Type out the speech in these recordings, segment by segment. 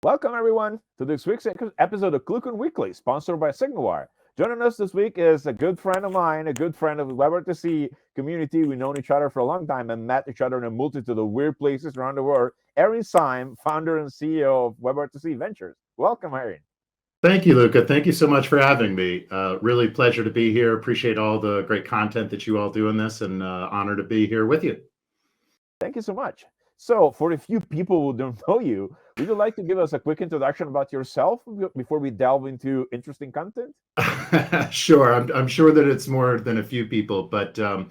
Welcome, everyone, to this week's episode of ClueCon Weekly, sponsored by SignalWire. Joining us this week is a good friend of mine, a good friend of the WebRTC community. We've known each other for a long time and met each other in a multitude of weird places around the world. Arin Sime, founder and CEO of WebRTC.Ventures. Welcome, Arin. Thank you, Luca. Thank you so much for having me. Really pleasure to be here. Appreciate all the great content that you all do in this, and honor to be here with you. Thank you so much. So, for the few people who don't know you, would you like to give us a quick introduction about yourself before we delve into interesting content? Sure. I'm sure that it's more than a few people, but I'm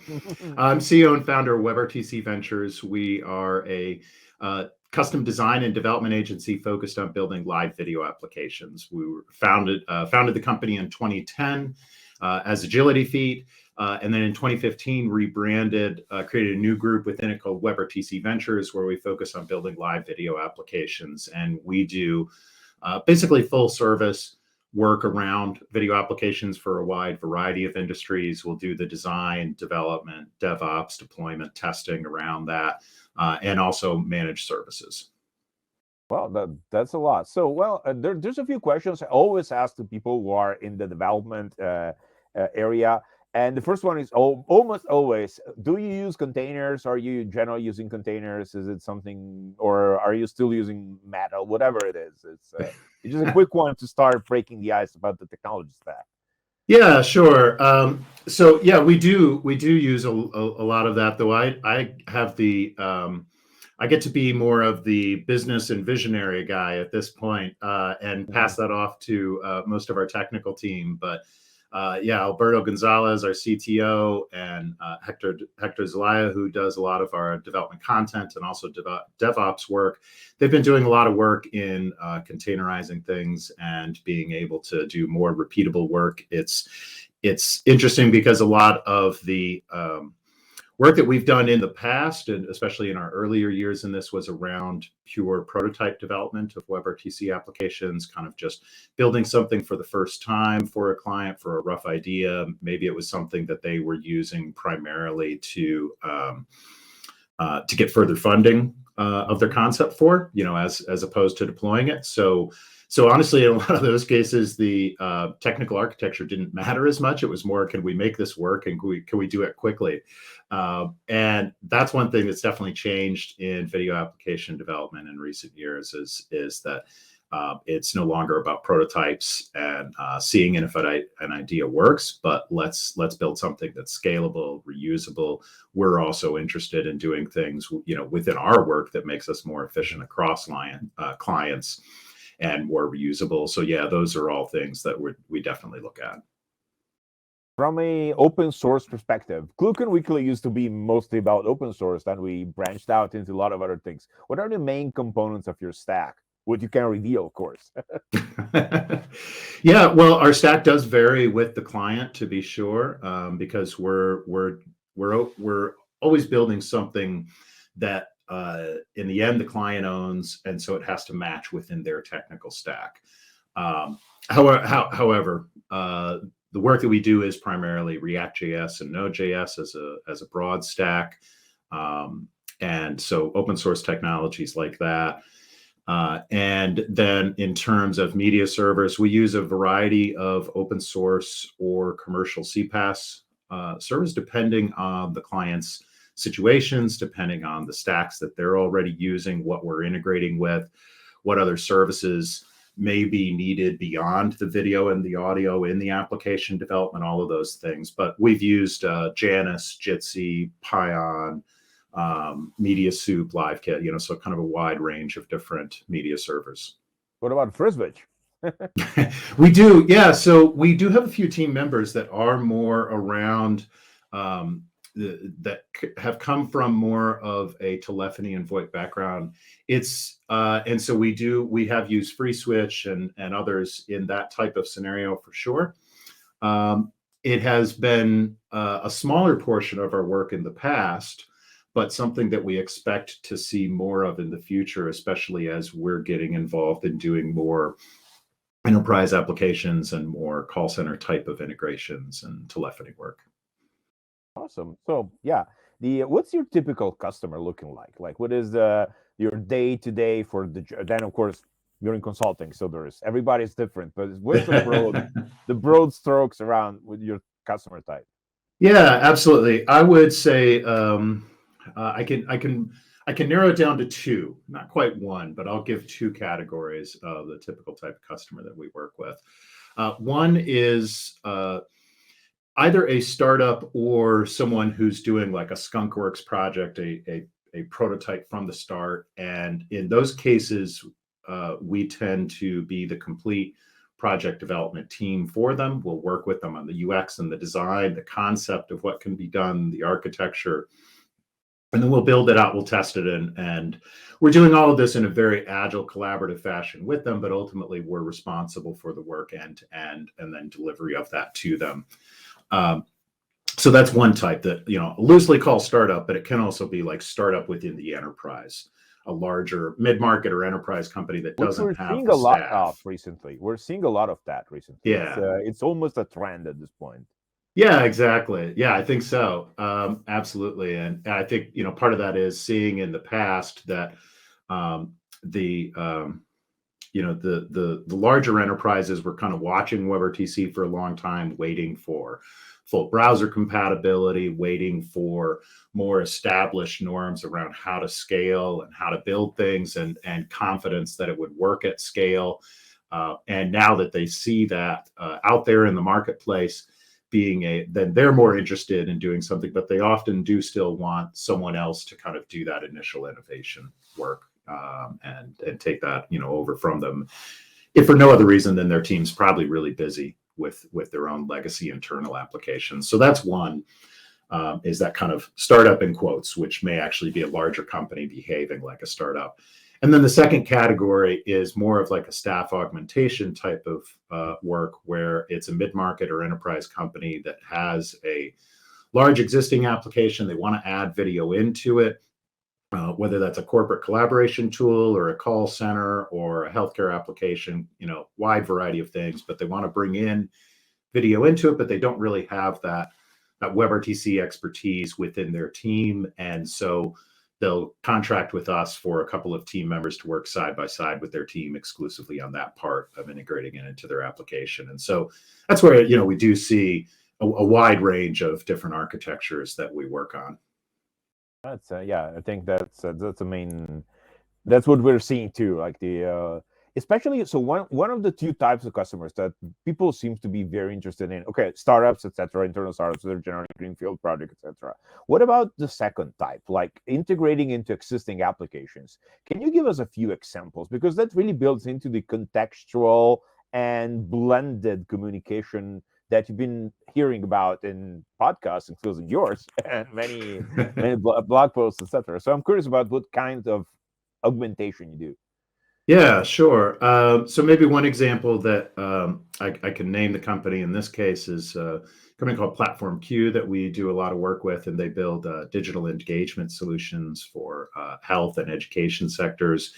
CEO and founder of WebRTC.Ventures. We are a custom design and development agency focused on building live video applications. We were founded the company in 2010 as Agility Feet. And then in 2015, rebranded, created a new group within it called WebRTC.Ventures, where we focus on building live video applications. And we do basically full service work around video applications for a wide variety of industries. We'll do the design, development, DevOps, deployment, testing around that, and also managed services. Well, that's a lot. So, there's a few questions I always ask to people who are in the development area. And the first one is almost always, do you use containers? Are you generally using containers? Is it something, or are you still using Metal? Whatever it is. It's just a quick one to start breaking the ice about the technology stack. Yeah, sure. So yeah, we do use a lot of that, though. I have the I get to be more of the business and visionary guy at this point, and pass that off to most of our technical team. But yeah, Alberto Gonzalez, our CTO, and Hector Zelaya, who does a lot of our development content and also DevOps work. They've been doing a lot of work in containerizing things and being able to do more repeatable work. It's interesting because a lot of the work that we've done in the past, and especially in our earlier years in this, was around pure prototype development of WebRTC applications, kind of just building something for the first time for a client for a rough idea. Maybe it was something that they were using primarily to get further funding of their concept for, as opposed to deploying it. So honestly, in a lot of those cases, the technical architecture didn't matter as much. It was more, can we make this work, and can we do it quickly? And that's one thing that's definitely changed in video application development in recent years is that it's no longer about prototypes and seeing if an idea works, but let's build something that's scalable, reusable. We're also interested in doing things, within our work that makes us more efficient across clients and more reusable. So yeah, those are all things that we definitely look at. From a open source perspective, ClueCon Weekly used to be mostly about open source, then we branched out into a lot of other things. What are the main components of your stack? What you can reveal, of course. Yeah, well, our stack does vary with the client, to be sure, because we're always building something that in the end the client owns, and so it has to match within their technical stack. However, the work that we do is primarily React.js and Node.js as a broad stack, and so open source technologies like that. And then in terms of media servers, we use a variety of open source or commercial CPaaS servers, depending on the client's situations, depending on the stacks that they're already using, what we're integrating with, what other services may be needed beyond the video and the audio in the application development, all of those things. But we've used Janus, Jitsi, Pion, Media Soup, LiveKit, so kind of a wide range of different media servers. What about Frisbee? We do, yeah. So we do have a few team members that are more around, that have come from more of a telephony and VoIP background. And so we have used FreeSwitch and others in that type of scenario for sure. It has been a smaller portion of our work in the past, but something that we expect to see more of in the future, especially as we're getting involved in doing more enterprise applications and more call center type of integrations and telephony work. Awesome. So yeah, what's your typical customer looking like? Like, what is your day to day for then of course you're in consulting, so everybody's different. But what's the broad strokes around with your customer type? Yeah, absolutely. I would say I can narrow it down to two, not quite one, but I'll give two categories of the typical type of customer that we work with. One is either a startup or someone who's doing like a skunkworks project, a prototype from the start. And in those cases, we tend to be the complete project development team for them. We'll work with them on the UX and the design, the concept of what can be done, the architecture, and then we'll build it out, we'll test it, and we're doing all of this in a very agile, collaborative fashion with them, but ultimately we're responsible for the work end to end and then delivery of that to them. So that's one type that, loosely called startup, but it can also be like startup within the enterprise, a larger mid-market or enterprise company that Which doesn't we're have seeing the a lot of staff. recently. We're seeing a lot of that recently. Yeah. It's almost a trend at this point. Yeah, exactly. Yeah, I think so. Absolutely. And I think, part of that is seeing in the past that the the larger enterprises were kind of watching WebRTC for a long time, waiting for full browser compatibility, waiting for more established norms around how to scale and how to build things, and confidence that it would work at scale. And now that they see that out there in the marketplace, then they're more interested in doing something, but they often do still want someone else to kind of do that initial innovation work, and take that over from them, if for no other reason than their team's probably really busy with their own legacy internal applications. So that's one, is that kind of startup in quotes, which may actually be a larger company behaving like a startup. And then the second category is more of like a staff augmentation type of work, where it's a mid-market or enterprise company that has a large existing application. They want to add video into it, whether that's a corporate collaboration tool or a call center or a healthcare application, wide variety of things, but they want to bring in video into it, but they don't really have that WebRTC expertise within their team. And so they'll contract with us for a couple of team members to work side by side with their team exclusively on that part of integrating it into their application. And so that's where, we do see a wide range of different architectures that we work on. That's I think that's the main. That's what we're seeing too. Like especially so one of the two types of customers that people seem to be very interested in. Okay, startups, etc., internal startups, they're generally greenfield projects, etc. What about the second type, like integrating into existing applications? Can you give us a few examples, because that really builds into the contextual and blended communication that you've been hearing about in podcasts, including yours, and many blog posts, etc. So I'm curious about what kind of augmentation you do. Yeah, sure. So maybe one example that I can name the company in this case is a company called Platform Q that we do a lot of work with, and they build digital engagement solutions for health and education sectors.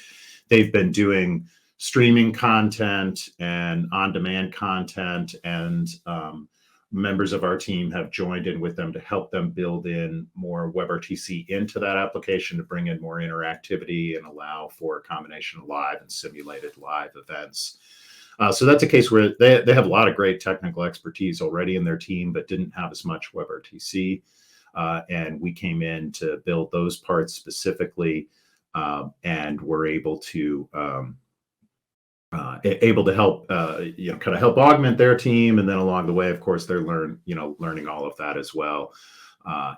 They've been doing streaming content and on-demand content, and members of our team have joined in with them to help them build in more WebRTC into that application to bring in more interactivity and allow for a combination of live and simulated live events. So that's a case where they have a lot of great technical expertise already in their team, but didn't have as much WebRTC. And we came in to build those parts specifically, and were able to help kind of help augment their team, and then along the way, of course, they're learning all of that as well,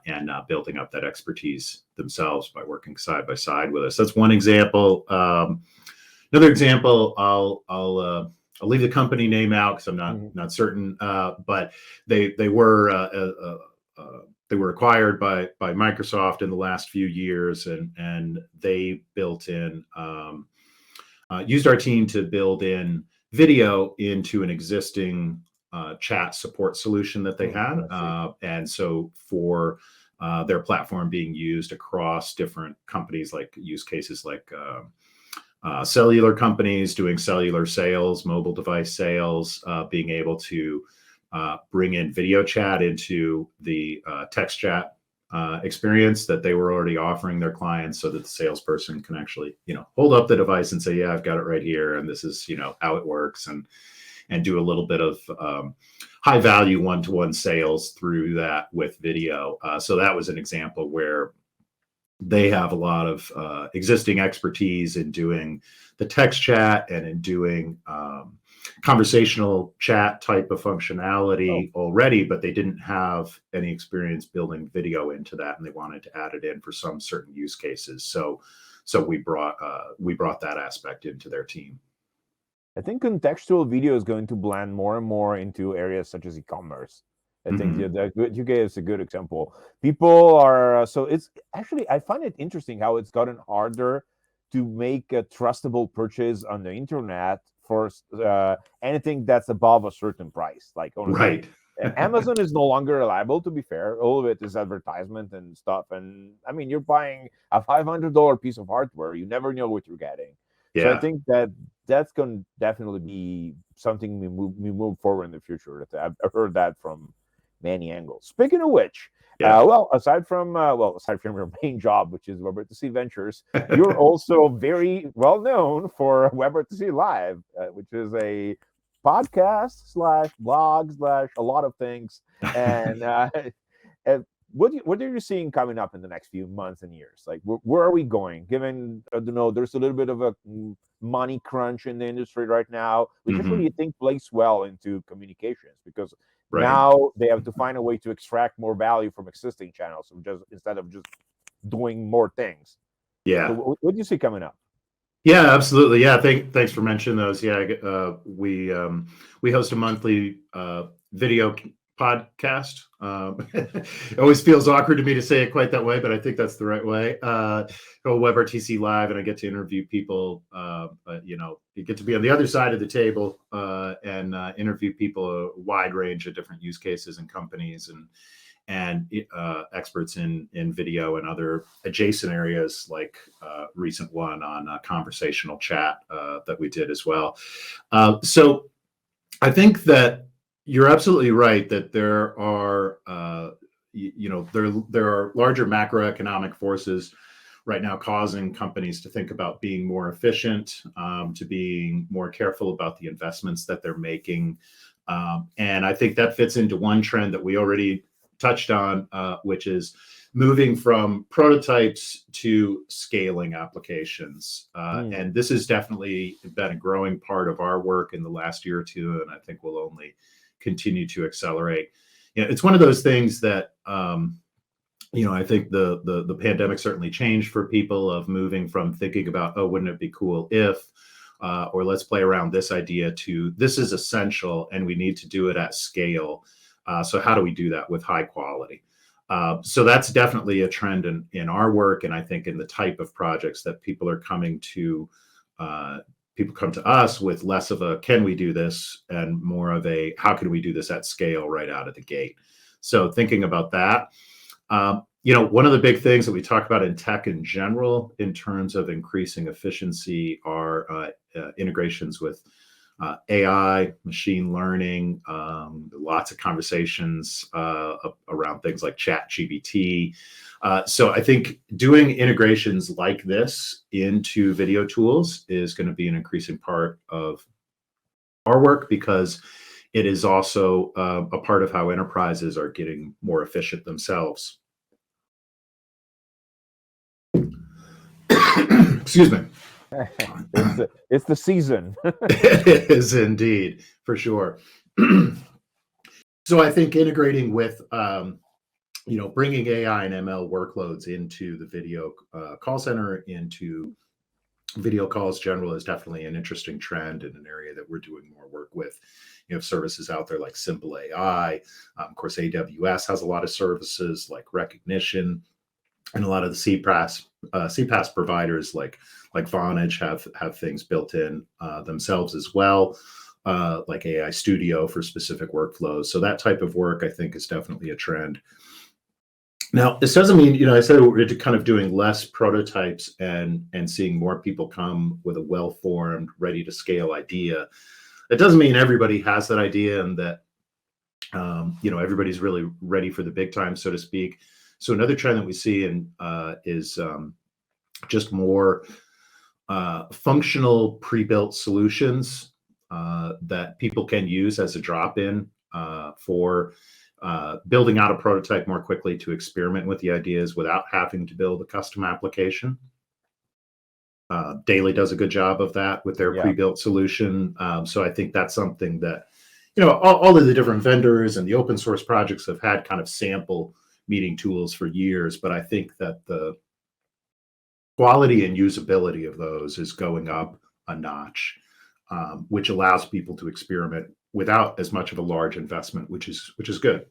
and building up that expertise themselves by working side by side with us. That's one example. Another example, I'll leave the company name out because I'm not certain, but they were acquired by Microsoft in the last few years, and they built in. Used our team to build in video into an existing chat support solution that they had. And so for their platform being used across different companies, like use cases like cellular companies doing cellular sales, mobile device sales, being able to bring in video chat into the text chat experience that they were already offering their clients, so that the salesperson can actually, hold up the device and say, yeah, I've got it right here, and this is, how it works, and do a little bit of high value one-to-one sales through that with video. So that was an example where they have a lot of existing expertise in doing the text chat and in doing conversational chat type of functionality already, but they didn't have any experience building video into that, and they wanted to add it in for some certain use cases. So we brought that aspect into their team. I think contextual video is going to blend more and more into areas such as e-commerce. I think that you gave us a good example. People are so it's actually, I find it interesting how it's gotten harder to make a trustable purchase on the internet for anything that's above a certain price. Like, honestly, right. Amazon is no longer reliable. To be fair, all of it is advertisement and stuff. And I mean, you're buying a $500 piece of hardware. You never know what you're getting. Yeah. So I think that's going to definitely be something we move forward in the future. I've heard that from many angles. Speaking of which, aside from your main job, which is WebRTC.Ventures, you're also very well known for WebRTC Live, which is a podcast / blog / a lot of things. And what are you seeing coming up in the next few months and years? Like, where are we going? Given, I don't know, there's a little bit of a money crunch in the industry right now, which actually, you think plays well into communications, because now they have to find a way to extract more value from existing channels, instead of just doing more things. Yeah. So what do you see coming up? Yeah, absolutely. Yeah, thanks for mentioning those. Yeah, we host a monthly video podcast. It always feels awkward to me to say it quite that way, but I think that's the right way. Go WebRTC Live, and I get to interview people. You get to be on the other side of the table and interview people, a wide range of different use cases and companies and experts in video and other adjacent areas, like recent one on conversational chat that we did as well. So I think that you're absolutely right that there are there are larger macroeconomic forces right now causing companies to think about being more efficient, to being more careful about the investments that they're making. And I think that fits into one trend that we already touched on, which is moving from prototypes to scaling applications. And this has definitely been a growing part of our work in the last year or two, and I think will only continue to accelerate. It's one of those things that I think the pandemic certainly changed for people, of moving from thinking about, oh, wouldn't it be cool if, or let's play around this idea, to this is essential and we need to do it at scale. So how do we do that with high quality? So that's definitely a trend in our work, and I think in the type of projects that people are coming to. People come to us with less of a can we do this, and more of a how can we do this at scale right out of the gate. So thinking about that, one of the big things that we talk about in tech in general in terms of increasing efficiency are integrations with AI, machine learning, lots of conversations around things like ChatGPT. So I think doing integrations like this into video tools is going to be an increasing part of our work, because it is also a part of how enterprises are getting more efficient themselves. Excuse me. It's the season. It is indeed, for sure. So I think integrating with, bringing AI and ML workloads into the video call center, into video calls general, is definitely an interesting trend and an area that we're doing more work with. You have services out there like Simple AI. Of course, AWS has a lot of services like Recognition, and a lot of the CPaaS providers like Vonage have things built in themselves as well, like AI Studio for specific workflows. So that type of work, I think, is definitely a trend. Now, this doesn't mean, I said we're kind of doing less prototypes and seeing more people come with a well-formed, ready to scale idea. It doesn't mean everybody has that idea and that, everybody's really ready for the big time, so to speak. So another trend that we see is just more functional pre-built solutions that people can use as a drop-in for building out a prototype more quickly to experiment with the ideas without having to build a custom application. Daily does a good job of that with their pre-built solution. So I think that's something that, all of the different vendors and the open source projects have had kind of sample meeting tools for years, but I think that the quality and usability of those is going up a notch, which allows people to experiment without as much of a large investment, which is good.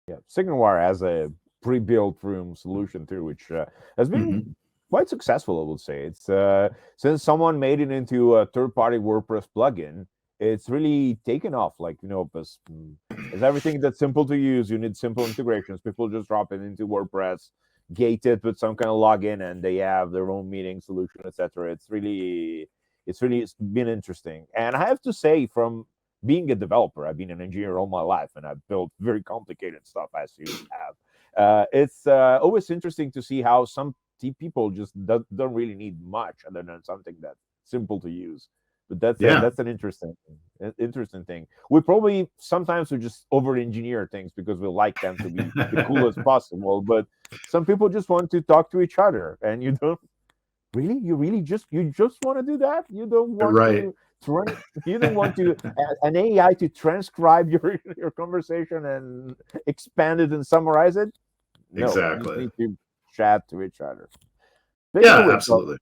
Yeah, SignalWire has a pre-built room solution too, which has been quite successful, I would say. It's since someone made it into a third-party WordPress plugin, it's really taken off. Like, as everything that's simple to use, you need simple integrations. People just drop it into WordPress, gate it with some kind of login, and they have their own meeting solution, etc. It's been interesting. And I have to say, from being a developer, I've been an engineer all my life, and I've built very complicated stuff, as you have. It's always interesting to see how some people just don't really need much other than something that's simple to use. But that's an interesting thing. We probably sometimes we just over-engineer things because we like them to be the coolest possible. But some people just want to talk to each other, and you don't really, you just want to do that. You don't want to. You don't want to an AI to transcribe your conversation and expand it and summarize it. No, exactly. You just need to chat to each other. Absolutely.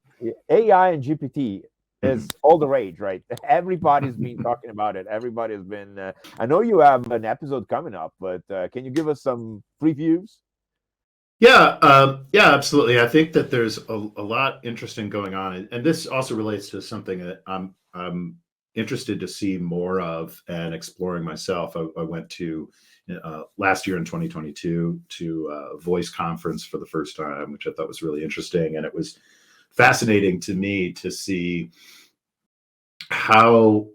AI and GPT is all the rage, right? Everybody's been talking about it. Everybody's been. I know you have an episode coming up, but can you give us some previews? Yeah, absolutely. I think that there's a lot interesting going on, and this also relates to something that I'm interested to see more of and exploring myself. I went to last year in 2022 to a voice conference for the first time, which I thought was really interesting, and it was fascinating to me to see how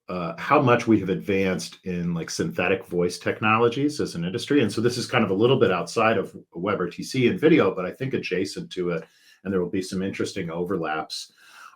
much we have advanced in like synthetic voice technologies as an industry. And so this is kind of a little bit outside of WebRTC and video, but I think adjacent to it. And there will be some interesting overlaps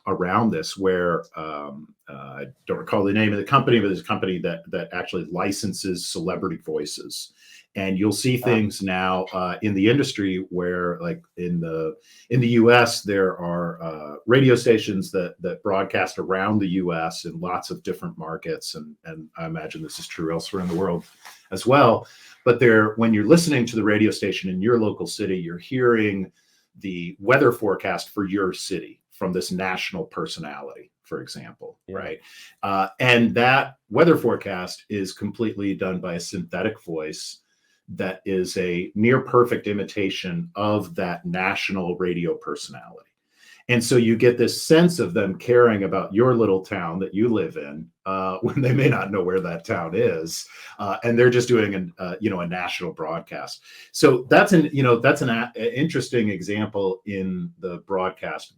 around this where I don't recall the name of the company, but there's a company that actually licenses celebrity voices. And you'll see things now in the industry where, like in the U.S., there are radio stations that broadcast around the U.S. in lots of different markets, and I imagine this is true elsewhere in the world as well. But when you're listening to the radio station in your local city, you're hearing the weather forecast for your city from this national personality, for example, right? And that weather forecast is completely done by a synthetic voice that is a near perfect imitation of that national radio personality. And so you get this sense of them caring about your little town that you live in when they may not know where that town is. And they're just doing a national broadcast. So that's an interesting example in the broadcast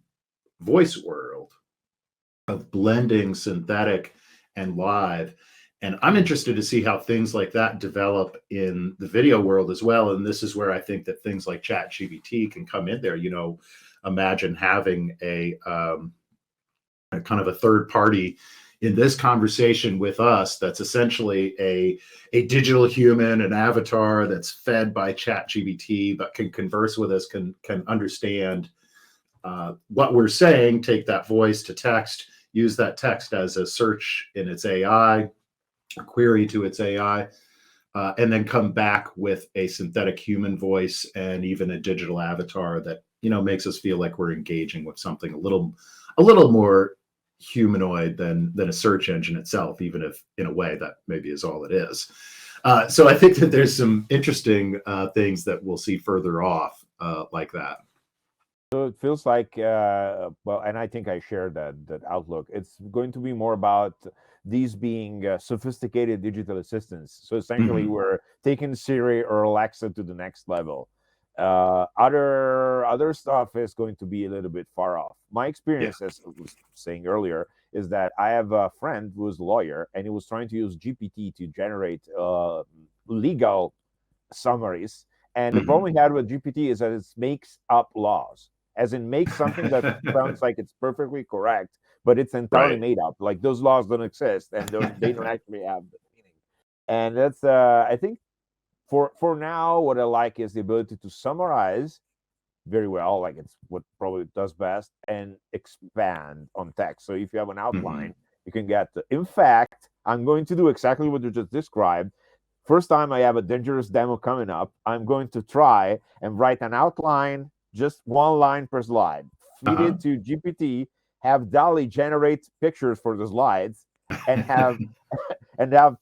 voice world of blending synthetic and live. And I'm interested to see how things like that develop in the video world as well. And this is where I think that things like ChatGPT can come in there. Imagine having a kind of a third party in this conversation with us that's essentially a digital human, an avatar that's fed by ChatGPT, but can converse with us, can understand what we're saying, take that voice to text, use that text as a search in its AI, a query to its AI, and then come back with a synthetic human voice and even a digital avatar that makes us feel like we're engaging with something a little more humanoid than a search engine itself, even if in a way that maybe is all it is. So I think that there's some interesting things that we'll see further off like that. So it feels like, and I think I share that outlook. It's going to be more about these being sophisticated digital assistants. So essentially, we're taking Siri or Alexa to the next level. Other stuff is going to be a little bit far off. My experience, as I was saying earlier, is that I have a friend who is a lawyer, and he was trying to use GPT to generate legal summaries. And the problem we had with GPT is that it makes up laws, as in makes something that sounds like it's perfectly correct, but it's entirely Right. made up. Like those laws don't exist, and they don't actually have the meaning. And that's I think for now, what I like is the ability to summarize very well, like it's what probably it does best, and expand on text. So if you have an outline, you can get. In fact, I'm going to do exactly what you just described. First time I have a dangerous demo coming up, I'm going to try and write an outline, just one line per slide, feed Uh-huh. it to GPT, have DALI generate pictures for the slides, and have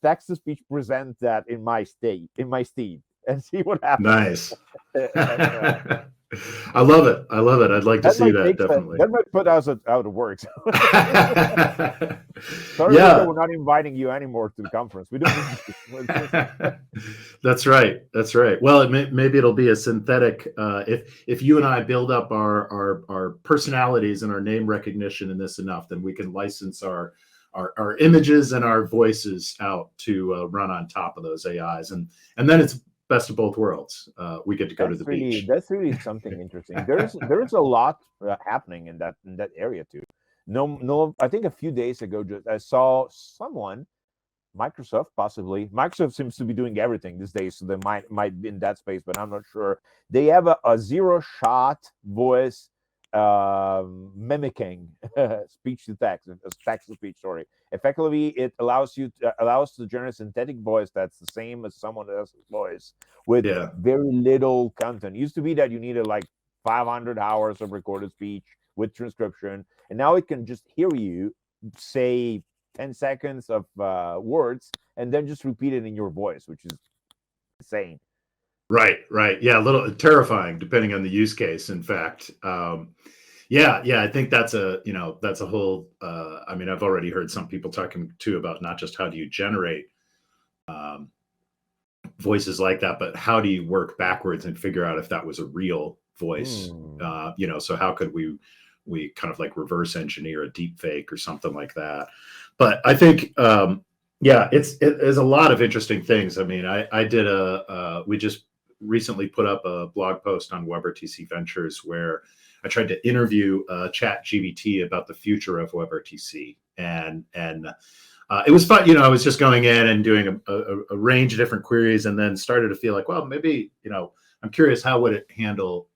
text to speech present that in my steed, and see what happens. Nice. And I love it. I love it. I'd like to that see might that, take definitely. that might put us out of work. Sorry, Luca, Yeah. we're not inviting you anymore to the conference. We don't need you. That's right. That's right. Well, maybe it'll be a synthetic. If you and I build up our personalities and our name recognition in this enough, then we can license our images and our voices out to run on top of those AIs, and then it's best of both worlds. We get to go to the beach. That's really something interesting. There's a lot happening in that area too. No, I think a few days ago, just I saw someone, Microsoft possibly. Microsoft seems to be doing everything these days, so they might be in that space, but I'm not sure. They have a zero shot voice mimicking speech to text, text to speech. Sorry, effectively, it allows to generate synthetic voice that's the same as someone else's voice with Yeah. very little content. It used to be that you needed like 500 hours of recorded speech with transcription, and now it can just hear you say 10 seconds of words and then just repeat it in your voice, which is insane. Right, right. Yeah, a little terrifying depending on the use case, in fact. Yeah, I think that's that's a whole I mean, I've already heard some people talking too about not just how do you generate um, voices like that, but how do you work backwards and figure out if that was a real voice? Mm. So how could we kind of like reverse engineer a deep fake or something like that? But I think yeah, there's a lot of interesting things. I mean, I did we just recently put up a blog post on WebRTC.Ventures where I tried to interview ChatGPT about the future of WebRTC, and it was fun. I was just going in and doing a range of different queries, and then started to feel like, well, maybe I'm curious, how would it handle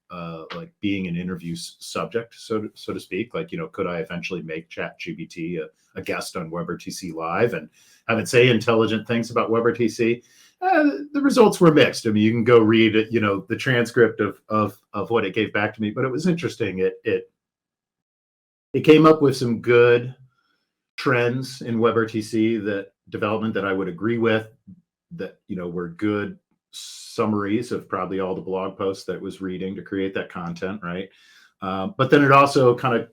like being an interview subject, so to speak. Like, could I eventually make ChatGPT a guest on WebRTC Live and have it say intelligent things about WebRTC? The results were mixed. I mean, you can go read the transcript of what it gave back to me, but it was interesting. It came up with some good trends in WebRTC that development that I would agree with, that were good summaries of probably all the blog posts that it was reading to create that content, right? But then it also kind of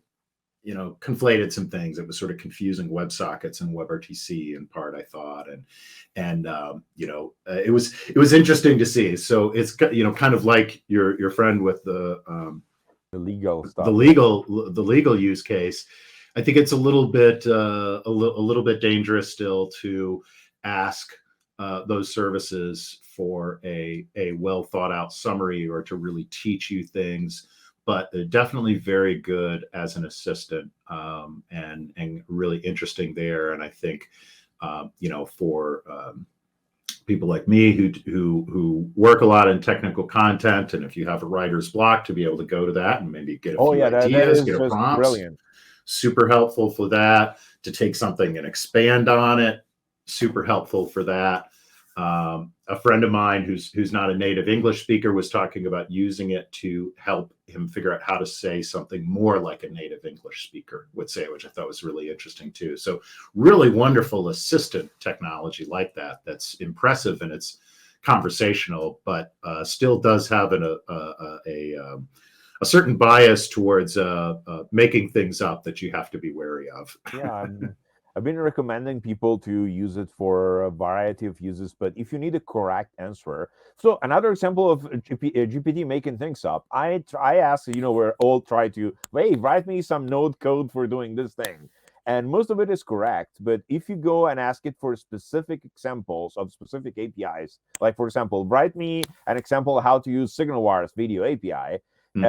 conflated some things. It was sort of confusing WebSockets and WebRTC in part, I thought, and it was interesting to see. So it's kind of like your friend with the legal stuff. the legal use case. I think it's a little bit dangerous still to ask those services for a well thought out summary or to really teach you things, but they're definitely very good as an assistant, and really interesting there. And I think for people like me who work a lot in technical content, and if you have a writer's block, to be able to go to that and maybe get a few that ideas, is get a just prompts. brilliant. Super helpful for that. To take something and expand on it, super helpful for that. A friend of mine who's not a native English speaker was talking about using it to help him figure out how to say something more like a native English speaker would say, which I thought was really interesting too. So really wonderful assistant technology like that, that's impressive and it's conversational, but still does have a certain bias towards making things up that you have to be wary of. Yeah, I've been recommending people to use it for a variety of uses, but if you need a correct answer, so another example of GPT making things up, I asked, we're all try to, hey, write me some node code for doing this thing, and most of it is correct. But if you go and ask it for specific examples of specific APIs, like for example, write me an example of how to use SignalWire's video API, Hmm.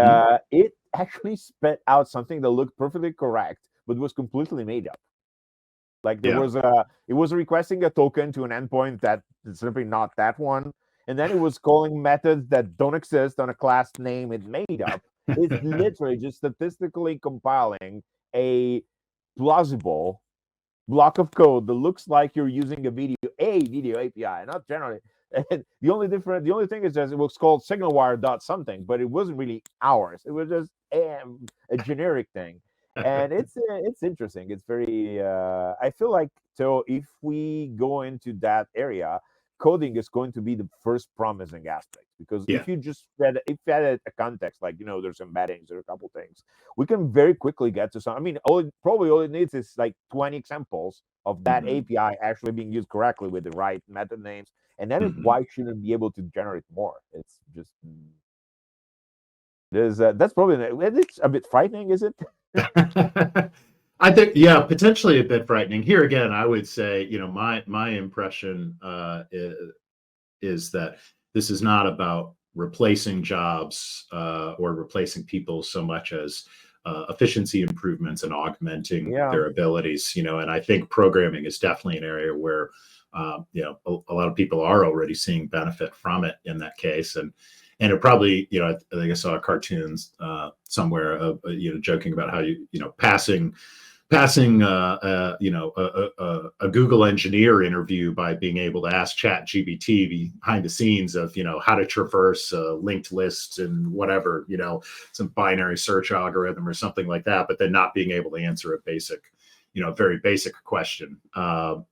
it actually spit out something that looked perfectly correct, but was completely made up. Like Yeah. it was requesting a token to an endpoint that is simply not that one, and then it was calling methods that don't exist on a class name it made up. It's literally just statistically compiling a plausible block of code that looks like you're using a video API, not generally. And the only thing is that it was called SignalWire dot something, but it wasn't really ours. It was just a generic thing, and it's interesting. It's very. I feel like so if we go into that area, coding is going to be the first promising aspect because Yeah. if you just add a context like there's embeddings, there are a couple things we can very quickly get to some. I mean, probably all it needs is like 20 examples of that Hmm. API actually being used correctly with the right method names, and then Hmm. why shouldn't be able to generate more? It's just there's that's probably it's a bit frightening, is it? I think, yeah, potentially a bit frightening. Here again, I would say, my impression is that this is not about replacing jobs or replacing people so much as efficiency improvements and augmenting Yeah. their abilities. And I think programming is definitely an area where a lot of people are already seeing benefit from it in that case. And it probably, I think I saw a cartoons somewhere of joking about how passing a Google engineer interview by being able to ask Chat GPT behind the scenes of how to traverse a linked list and whatever, some binary search algorithm or something like that, but then not being able to answer a basic, very basic question. But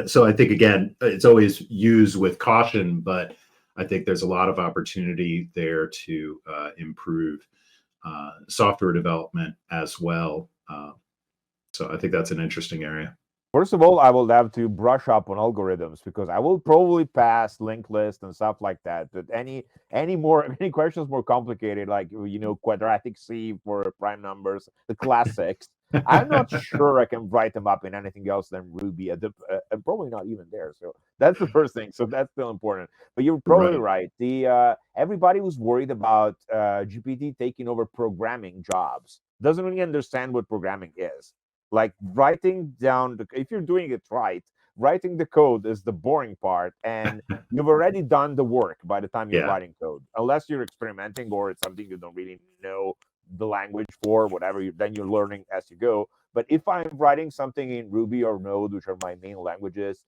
so I think again, it's always used with caution, but I think there's a lot of opportunity there to improve software development as well. So I think that's an interesting area. First of all, I will have to brush up on algorithms because I will probably pass linked list and stuff like that. But any questions more complicated, like quadratic C for prime numbers, the classics, I'm not sure I can write them up in anything else than Ruby, and probably not even there. So that's the first thing. So that's still important. But you're probably Right. right. The everybody was worried about GPT taking over programming jobs. Doesn't really understand what programming is. Like writing down if you're doing it right, writing the code is the boring part, and you've already done the work by the time you're Yeah. writing code, unless you're experimenting or it's something you don't really know the language for, whatever then you're learning as you go. But if I'm writing something in Ruby or Node, which are my main languages,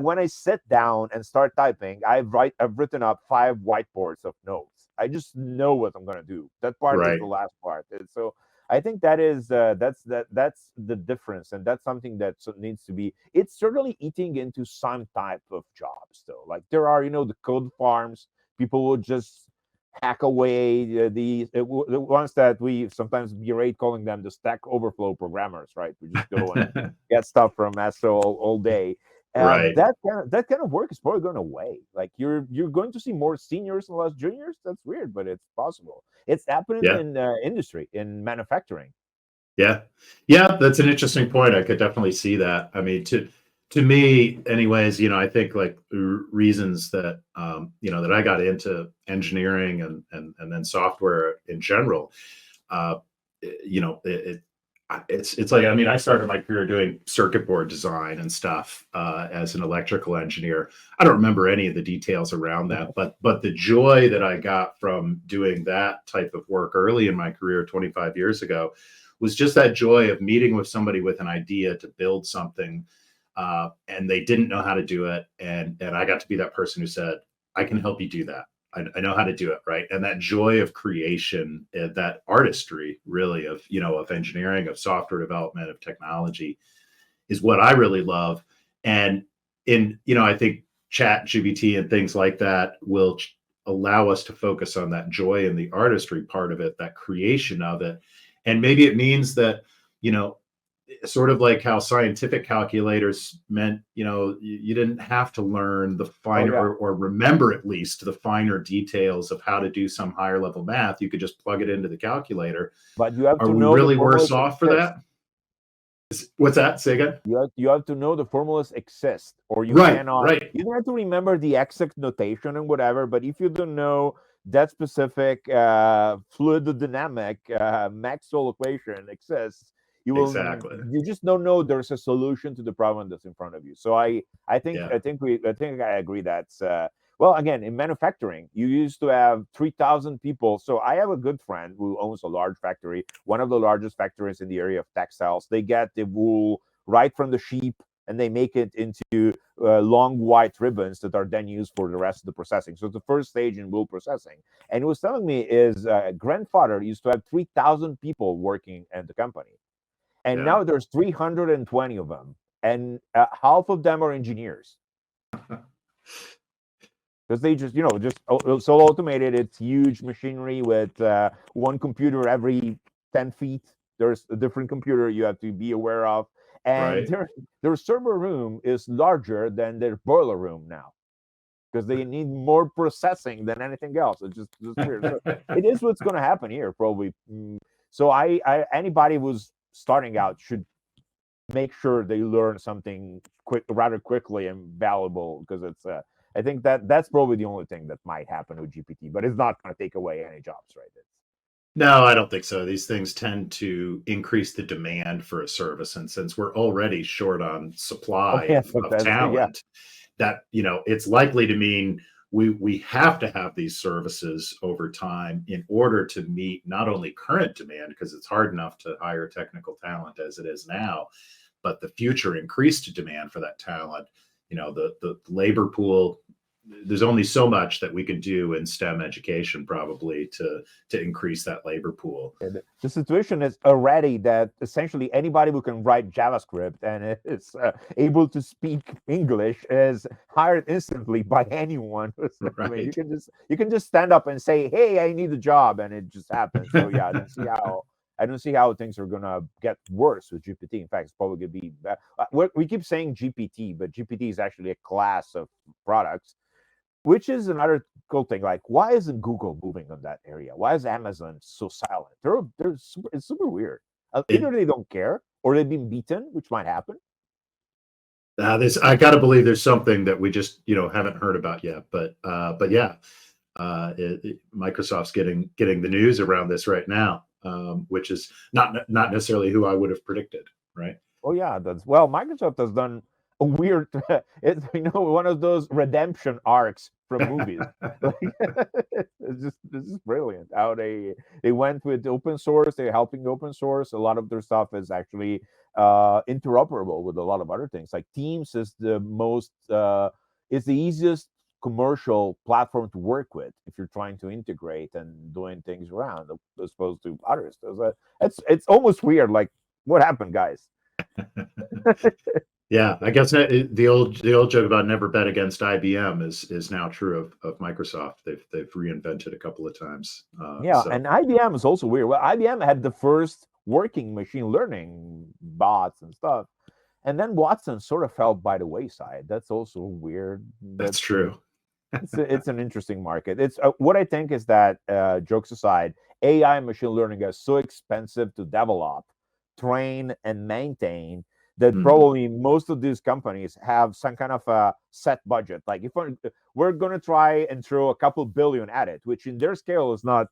when I sit down and start typing, I've written up 5 whiteboards of notes. I just know what I'm gonna do. That part is Right. the last part. And so I think that's the difference, and that's something that needs to be. It's certainly eating into some type of jobs, though. Like there are, the code farms. People will just hack away the ones that we sometimes berate calling them the Stack Overflow programmers, right? We just go and get stuff from Astro all day. Right. That kind of work is probably going away. Like you're going to see more seniors and less juniors. That's weird, but it's possible. It's happening Yeah. in industry, in manufacturing. Yeah. Yeah. That's an interesting point. I could definitely see that. I mean, to me, anyways, I think like reasons that that I got into engineering and then software in general. Uh, it's like, I mean, I started my career doing circuit board design and stuff as an electrical engineer. I don't remember any of the details around that, but the joy that I got from doing that type of work early in my career 25 years ago was just that joy of meeting with somebody with an idea to build something, and they didn't know how to do it, and I got to be that person who said, I can help you do that. I know how to do it, right? And that joy of creation, that artistry, really, of engineering, of software development, of technology, is what I really love. And I think Chat GPT and things like that will allow us to focus on that joy and the artistry part of it, that creation of it. And maybe it means that, you know, sort of like how scientific calculators meant, you didn't have to learn the Oh finer yeah, or remember at least the finer details of how to do some higher level math. You could just plug it into the calculator. but you have Are to we know the really worse formulas off for exist. that? What's that? Say again? You have to know the formulas exist, or you Right, cannot. right. You don't have to remember the exact notation and whatever, but if you don't know that specific fluid dynamic Maxwell equation exists, Exactly. you just don't know there's a solution to the problem that's in front of you. So Yeah. I think I agree that's well, again, in manufacturing, you used to have 3,000 people. So I have a good friend who owns a large factory, one of the largest factories in the area of textiles. They get the wool right from the sheep and they make it into long white ribbons that are then used for the rest of the processing. So it's the first stage in wool processing. And he was telling me his grandfather used to have 3,000 people working at the company. And Yeah. now there's 320 of them. And half of them are engineers because they just so automated. It's huge machinery with one computer every 10 feet. There's a different computer you have to be aware of, and Right. their server room is larger than their boiler room now because they need more processing than anything else. It's just weird. So it is what's going to happen here probably. So anybody who's starting out should make sure they learn something rather quickly and valuable because it's I think that's probably the only thing that might happen with GPT, but it's not going to take away any jobs, right? No, I don't think so. These things tend to increase the demand for a service. And since we're already short on Oh supply yeah, of yeah, talent, that, it's likely to mean we have to have these services over time in order to meet not only current demand, because it's hard enough to hire technical talent as it is now, but the future increased demand for that talent. The labor pool, there's only so much that we can do in STEM education probably to increase that labor pool. the situation is already that essentially anybody who can write JavaScript and is able to speak English is hired instantly by anyone. I mean, Right. you can just stand up and say, "Hey, I need a job," and it just happens. So yeah, I don't see how things are gonna get worse with GPT. In fact, it's probably gonna be. We keep saying GPT, but GPT is actually a class of products, which is another cool thing. Like, why isn't Google moving on that area? Why is Amazon so silent? It's super weird. Either It, they don't care or they've been beaten, which might happen. I got to believe there's something that we just haven't heard about yet. But yeah, Microsoft's getting the news around this right now, which is not necessarily who I would have predicted. Right. Oh yeah, that's well. Microsoft has done a weird. It's one of those redemption arcs from movies. Like this is brilliant. How they went with open source. They're helping open source. A lot of their stuff is actually interoperable with a lot of other things. Like Teams is the most. It's the easiest commercial platform to work with if you're trying to integrate and doing things around as opposed to others. It's almost weird. Like what happened, guys? Yeah, I guess the old joke about never bet against IBM is now true of Microsoft. They've reinvented a couple of times. Yeah, and IBM is also weird. Well, IBM had the first working machine learning bots and stuff, and then Watson sort of fell by the wayside. That's also weird. that's true. It's an interesting market. It's what I think is that jokes aside, AI and machine learning is so expensive to develop, train, and maintain that Mhm. probably most of these companies have some kind of a set budget. Like if we're going to try and throw a couple billion at it, which in their scale is not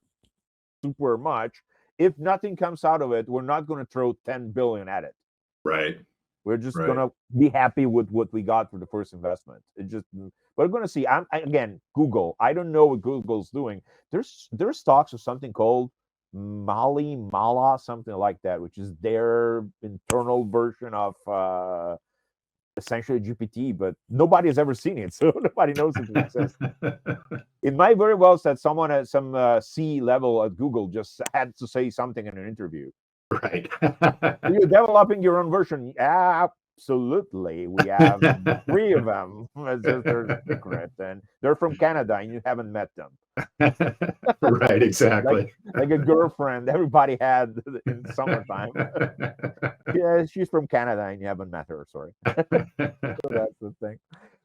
super much. If nothing comes out of it, we're not going to throw 10 billion at it. Right, We're just right. gonna be happy with what we got for the first investment. It just we're gonna see. Again, Google. I don't know what Google's doing. There's talks of something called Mala, something like that, which is their internal version of essentially GPT, but nobody has ever seen it, so nobody knows if it exists. It might very well that someone at some C level at Google just had to say something in an interview. Right. You're developing your own version. Absolutely. We have three of them. It's just they're secret and they're from Canada and you haven't met them. Right, exactly. like a girlfriend everybody had in summertime. Yeah, she's from Canada and you haven't met her. Sorry. So that's the thing.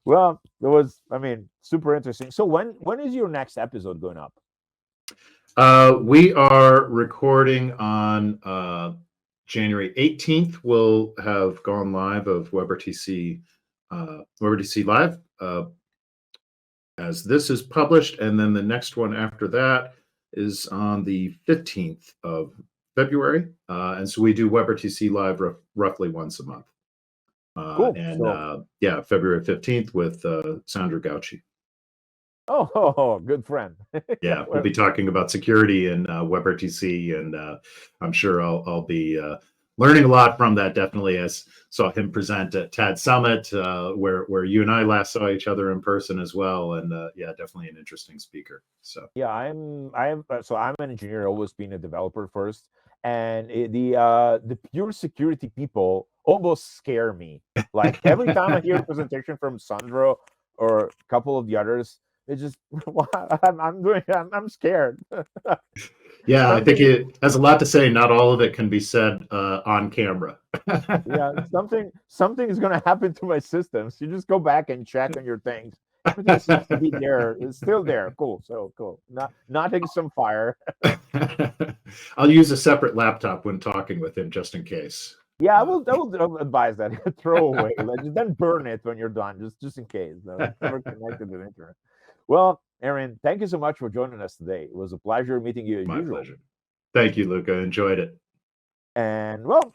Well, it was, I mean, super interesting. So when is your next episode going up? We are recording on January 18th. We'll have gone live of WebRTC Live as this is published, and then the next one after that is on the 15th of February. And so we do WebRTC Live roughly once a month. Cool. And So, yeah, February 15th with Sandra Gauci. oh, good friend. Yeah, we'll be talking about security and WebRTC, and I'm sure I'll be learning a lot from that. Definitely, I saw him present at TAD Summit, where you and I last saw each other in person as well, and yeah, definitely an interesting speaker. So Yeah, I'm an engineer, always been a developer first, and the pure security people almost scare me. Like every time I hear a presentation from Sandro or a couple of the others, it's just I'm scared. yeah, I think something it has a lot to say. Not all of it can be said on camera. Yeah, something is gonna happen to my systems. You just go back and check on your things. Everything seems to be there. It's still there. Cool. So cool. Not taking some fire. I'll use a separate laptop when talking with him just in case. Yeah, I will advise that. Throw away. Like, then burn it when you're done, just in case. No, it's never connected to the internet. Well, Arin, thank you so much for joining us today. It was a pleasure meeting you as My usual. pleasure. Thank you, Luca. Enjoyed it. And well,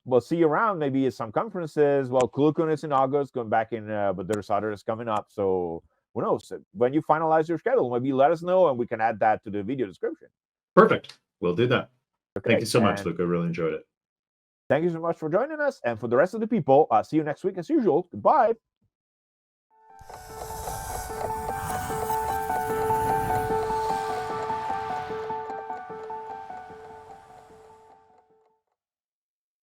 we'll see you around maybe at some conferences. Well, ClueCon is in August, going back in, but there's others coming up. So who knows? When you finalize your schedule, maybe let us know and we can add that to the video description. Perfect. We'll do that. Okay. Thank you so much, And Luca. Really enjoyed it. thank you so much for joining us. And for the rest of the people, see you next week as usual. Goodbye.